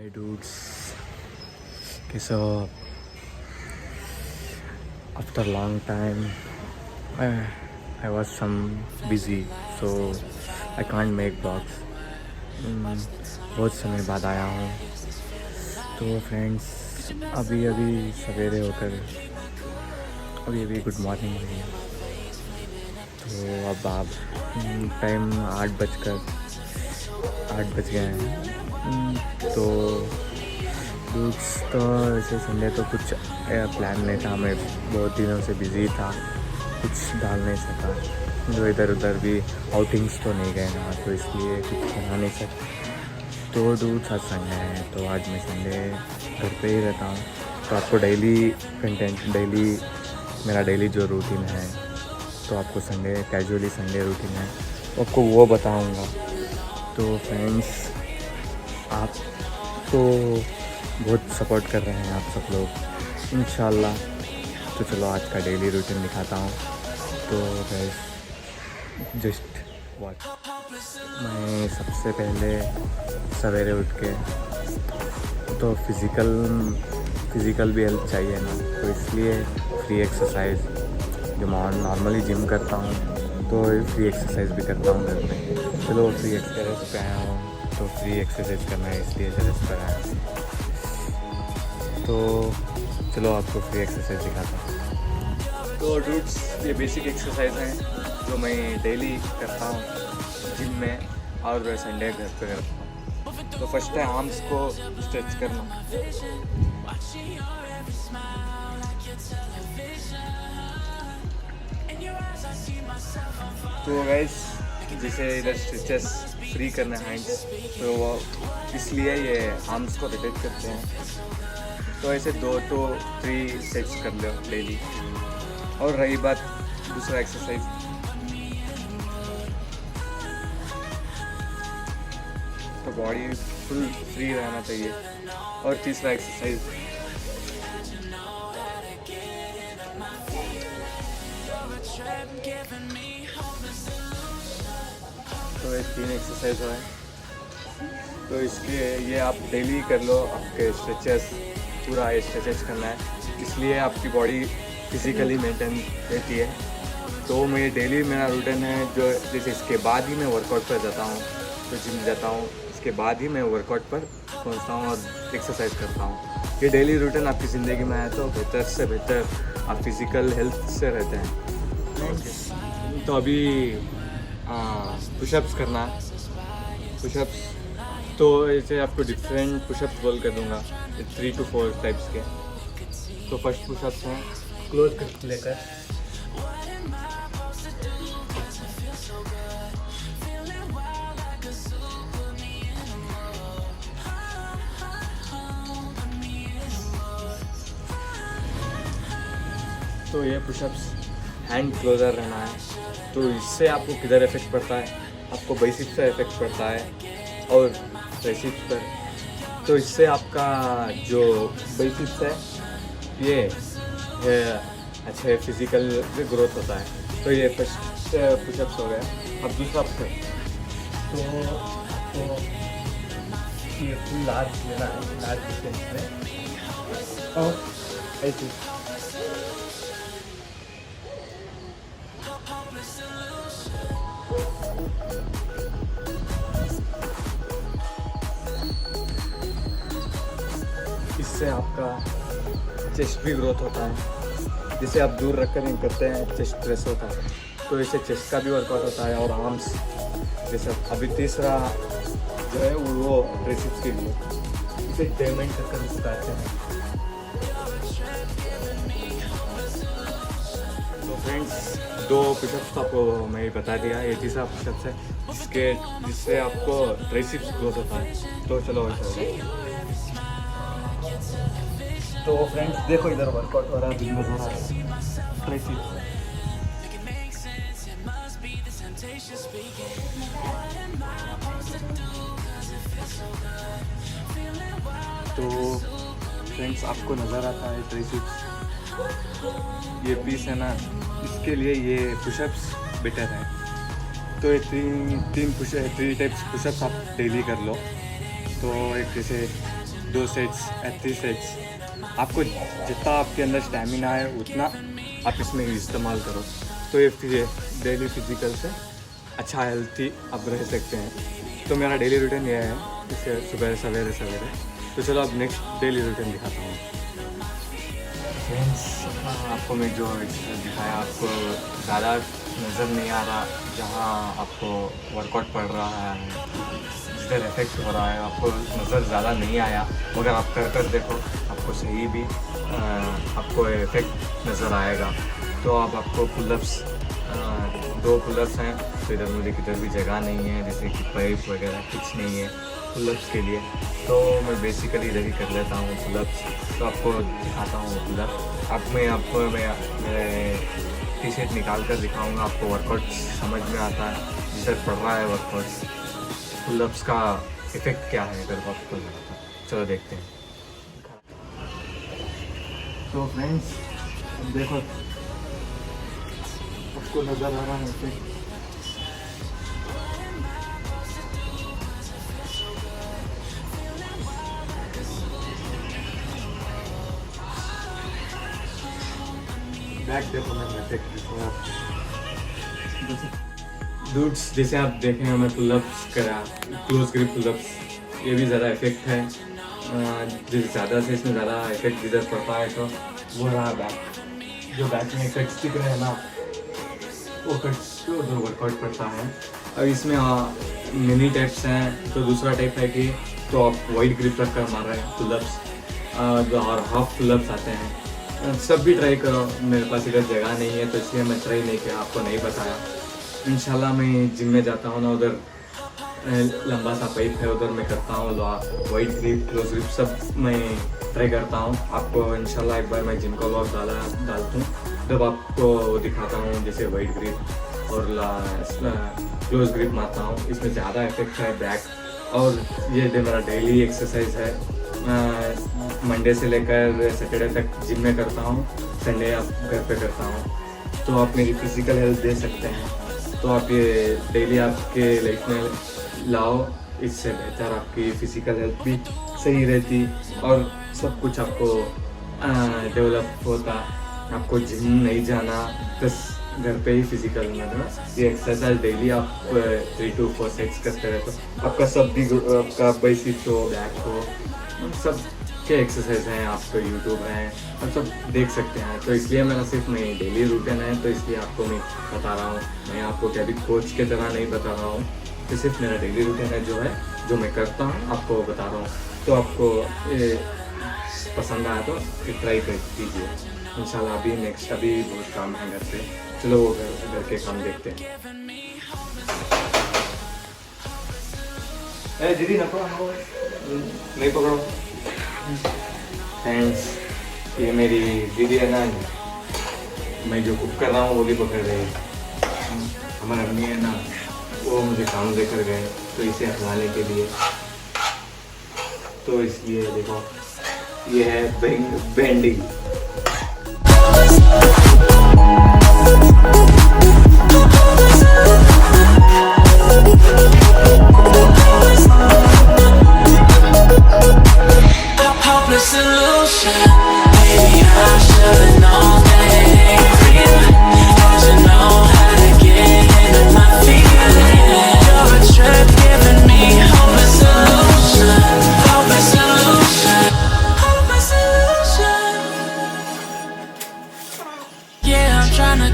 Hey dudes, okay, so after a long time I was some busy, so I can't make vlogs. बहुत समय बाद आया हूँ। तो फ्रेंड्स, अभी अभी सवेरे होकर अभी गुड मॉर्निंग हुई है। तो अब आप टाइम 8 बज गए हैं। तो डूड्स, तो वैसे संडे तो कुछ प्लान नहीं था। मैं बहुत दिनों से बिज़ी था, कुछ डाल नहीं सका। जो इधर उधर भी आउटिंग्स तो नहीं गए ना, तो इसलिए कुछ बना नहीं सकता। तो डूड्स, आज संडे है, तो आज मैं संडे घर पे ही रहता हूँ। तो आपको डेली कंटेंट, मेरा डेली जो रूटीन है, तो आपको कैजुअली संडे रूटीन है, आपको वो बताऊँगा। तो फ्रेंड्स, आप तो बहुत सपोर्ट कर रहे हैं आप सब लोग, इंशाल्लाह। तो चलो आज का डेली रूटीन दिखाता हूँ। तो गाइस, जस्ट वॉच। मैं सबसे पहले सवेरे उठ के, तो फिज़िकल भी हेल्प चाहिए ना, तो इसलिए फ्री एक्सरसाइज जो नॉर्मली जिम करता हूँ, तो फ्री एक्सरसाइज भी करता हूँ घर में। चलो फ्री एक्सरसाइज पे आया हूँ, तो फ्री एक्सरसाइज करना है, इसलिए टेरेस पर आया हूँ। तो चलो आपको फ्री एक्सरसाइज दिखाता हूँ। तो डूड्स, ये बेसिक एक्सरसाइज हैं जो मैं डेली करता हूँ जिम में, और संडे घर पे करता हूँ। तो फर्स्ट है आर्म्स को स्ट्रेच करना। तो गाइस, जैसे इधर स्ट्रेचेस फ्री करना है हैंड्स, तो वो इसलिए ये आर्म्स को रोटेट करते हैं। तो ऐसे 2 to 3 सेट्स कर लो डेली। और रही बात दूसरा एक्सरसाइज, तो बॉडी फुल फ्री रहना चाहिए। और तीसरा एक्सरसाइज, तो ये 3 एक्सरसाइज है। तो इसके ये आप डेली कर लो। आपके स्ट्रेचेस पूरा स्ट्रेचेस करना है, इसलिए आपकी बॉडी फिज़िकली मेंटेन रहती है। तो मैं डेली मेरा रूटीन है, जो जैसे इसके बाद ही मैं वर्कआउट पर जाता हूँ, तो जिम जाता हूँ, इसके बाद ही मैं वर्कआउट पर पहुँचता हूँ और एक्सरसाइज करता हूँ। ये डेली रूटीन आपकी ज़िंदगी में आए तो बेहतर से बेहतर आप फिज़िकल हेल्थ से रहते हैं। तो अभी पुशअप्स करना, पुशअप्स तो ऐसे आपको डिफरेंट पुशअप्स बोल कर दूंगा, 3 to 4 टाइप्स के। तो फर्स्ट पुशअप्स हैं क्लोज ग्रिप लेकर, तो ये पुशअप्स हैंड क्लोजर रहना है। तो इससे आपको किधर इफेक्ट पड़ता है, आपको बाइसेप्स से इफेक्ट पड़ता है और ट्राइसेप्स पर। तो इससे आपका जो बाइसेप्स है ये अच्छा फिजिकल ग्रोथ होता है। तो ये फर्स्ट पुशअप्स हो गया। अब दूसरा पुशअप, तो ये फुल लार्ज लेना है, लार्ज डिस्टेंस में, और ऐसे इससे आपका चेस्ट भी ग्रोथ होता है। जिसे आप दूर रख कर नहीं करते हैं, चेस्ट प्रेस होता है, तो इससे चेस्ट का भी वर्कआउट होता है। और आर्म्स, जैसे अभी तीसरा जो है वो ट्राइसेप्स के लिए, इसे डायमंड कर सुखाते हैं। तो फ्रेंड्स, 2 पुशअप्स आपको मैं बता दिया, ये तीसरा पुशअप्स है जिससे आपको ट्राइसेप्स ग्रोथ होता है। तो चलो ऐसा। तो फ्रेंड्स देखो, इधर वर्कआउट हो रहा है, बिल्कुल हो रहा है ट्राइसेप्स। तो फ्रेंड्स, आपको नज़र आता है ट्राइसेप्स, ये पीस है ना, इसके लिए ये पुशअप्स बेटर है। तो ये 3 टाइप्स पुशअप्स आप डेली कर लो। तो एक जैसे 2 सेट्स या 3 सेट्स। आपको जितना आपके अंदर स्टैमिना है उतना आप इसमें इस्तेमाल करो, तो ये डेली फिजिकल से अच्छा हेल्थी आप रह सकते हैं। तो मेरा डेली रूटीन ये है, इसे सुबह सवेरे। तो चलो अब नेक्स्ट डेली रूटीन दिखाता हूँ फ्रेंड्स। आपको मैं जो दिखाया आपको ज़्यादा नज़र नहीं आ रहा, जहाँ आपको वर्कआउट पड़ रहा है, जिधर इफेक्ट हो रहा है आपको नज़र ज़्यादा नहीं आया, मगर आप कर देखो आपको सही भी आपको इफेक्ट नज़र आएगा। तो अब आपको पुलअप्स 2 पुलअप्स हैं, तो इधर मुझे किधर भी जगह नहीं है, जैसे कि पाइप वगैरह कुछ नहीं है पुलअप्स के लिए, तो मैं बेसिकली इधर ही कर लेता हूँ पुलअप्स। तो आपको दिखाता हूँ पुलअप। अब मैं आपको मेरे टी शर्ट निकाल कर दिखाऊँगा, आपको वर्कआउट समझ में आता है, जिधर पड़ रहा है वर्कआउट पुलअप्स का इफ़ेक्ट क्या है अगर आपको। चलो देखते हैं। तो फ्रेंड्स देखो आपको नज़र आ रहा है इफेक्ट। बैक देखो मैं इफेक्ट देखो आप डूड्स, जैसे आप देखें मैं पुलअप्स करा, क्लोज ग्रिप पुलअप्स, ये भी ज़्यादा इफेक्ट है। जैसे ज़्यादा से इसमें ज़्यादा इफेक्ट जिधर पड़ता है तो वो रहा बैक। जो बैक में कट स्टिक रहे ना, वो कट तो उधर वर्कआउट पड़ता है। अब इसमें मिनी टाइप्स हैं, तो दूसरा टाइप है कि तो आप वाइड ग्रिप रख कर मार रहे हैं पुलअप्स, और हाफ पुलअप्स आते हैं। सब भी ट्राई करो, मेरे पास इधर जगह नहीं है तो इसलिए मैं ट्राई नहीं किया, आपको नहीं बताया। इंशाल्लाह मैं जिम में जाता हूँ ना, उधर लंबा सा पाइप है, उधर मैं करता हूँ वाइड ग्रिप क्लोज ग्रिप सब मैं ट्राई करता हूँ। आपको इंशाल्लाह एक बार मैं जिम का व्लॉग डालता हूँ, जब आपको दिखाता हूँ जैसे वाइड ग्रिप और क्लोज ग्रिप मारता हूँ। इसमें ज़्यादा इफेक्ट है बैक, और ये मेरा डेली एक्सरसाइज है। मंडे से लेकर सैटरडे तक जिम में करता हूँ, संडे आप घर पे करता हूँ। तो आप मेरी फिज़िकल हेल्थ दे सकते हैं, तो आप ये डेली आपके लाइफ में लाओ, इससे बेहतर आपकी फ़िज़िकल हेल्थ भी सही रहती और सब कुछ आपको डेवलप होता। आपको जिम नहीं जाना, बस घर पे ही फिजिकल मतलब ये एक्सरसाइज डेली आप 3 to 4 सेट्स करते रहे तो आपका सब भी आपका बाइसेप्स हो, बैक हो, सब के एक्सरसाइज हैं, आपको यूट्यूब है, आप सब देख सकते हैं। तो इसलिए मेरा सिर्फ मैं डेली रूटीन है, तो इसलिए आपको मैं बता रहा हूँ। मैं आपको क्या भी कोच की तरह नहीं बता रहा हूँ, तो सिर्फ मेरा डेली रूटीन है जो मैं करता हूँ, आपको बता रहा हूँ। तो आपको पसंद आया तो ट्राई कर कीजिए इंशाल्लाह। अभी बहुत काम है घर पे, चलो वो घर के काम देखते हैं। दीदी नहीं पकड़ो। थैंक्स। ये मेरी दीदी है ना, मैं जो कुक कर रहा हूँ वो भी पकड़ रही है। हमारी अम्मी है ना, वो मुझे काम देकर गए तो इसे हटाने के लिए, तो इसलिए देखो ये है bending.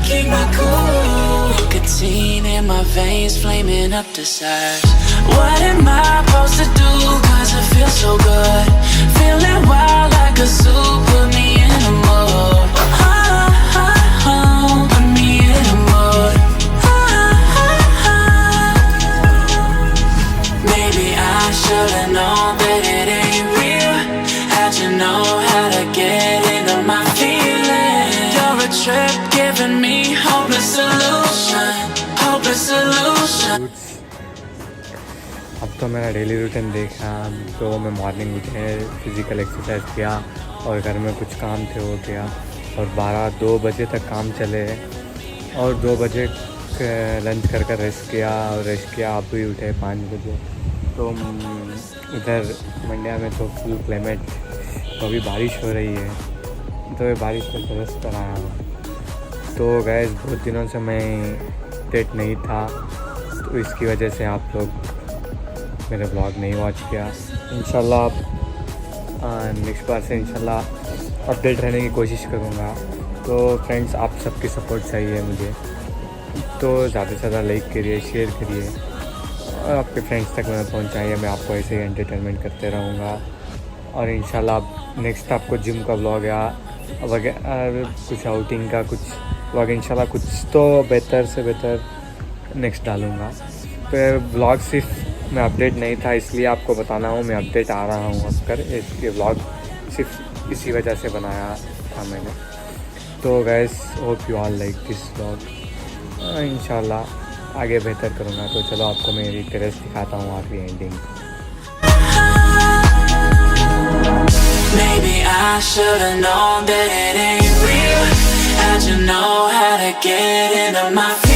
Keep my cool, nicotine in my veins, flaming up the sides. What am I supposed to do? 'Cause it feels so good, feeling wild like a zoo. Put me in a mood, put me in a mood. Maybe I should've known that it ain't real. How'd you know how to get into my feelings? You're a trip giving me hopeless solution, hopeless solution. अब तो मेरा daily routine देखा, तो मैं morning उठे, physical exercise किया और घर में कुछ काम थे वो किया, और 2 बजे तक काम चले, और 2 बजे लंच कर रेस्ट किया, और रेस्ट किया। आप भी उठे 5 बजे, तो इधर मंड्या में तो फुल क्लाइमेट, तो अभी बारिश हो रही है, तो ये बारिश में तरस कर आया हूँ। तो गैस बहुत दिनों से मैं अपडेट नहीं था, तो इसकी वजह से आप लोग मेरे ब्लॉग नहीं वॉच किया। इंशाल्लाह नेक्स्ट बार से इंशाल्लाह अपडेट रहने की कोशिश करूँगा। तो फ्रेंड्स, आप सबकी सपोर्ट चाहिए मुझे, तो ज़्यादा से ज़्यादा लाइक करिए, शेयर करिए और आपके फ्रेंड्स तक मैं पहुँचाइए। मैं आपको ऐसे ही एंटरटेनमेंट करते रहूँगा। और इंशाल्लाह नेक्स्ट आपको जिम का ब्लॉग या वगैरह कुछ आउटिंग का कुछ ब्लॉग इंशाल्लाह कुछ तो बेहतर से बेहतर नेक्स्ट डालूँगा। तो ब्लॉग सिर्फ मैं अपडेट नहीं था इसलिए आपको बताना हूँ, मैं अपडेट आ रहा हूँ अक्सर। ये ब्लॉग सिर्फ इसी वजह से बनाया था मैंने। तो guys, hope you all like this blog. इंशाल्लाह आगे बेहतर करूँगा। तो चलो आपको मेरी टेरेस दिखाता हूँ आखिरी ending. Maybe I should've known that it ain't real. How'd you know how to get into my feelings?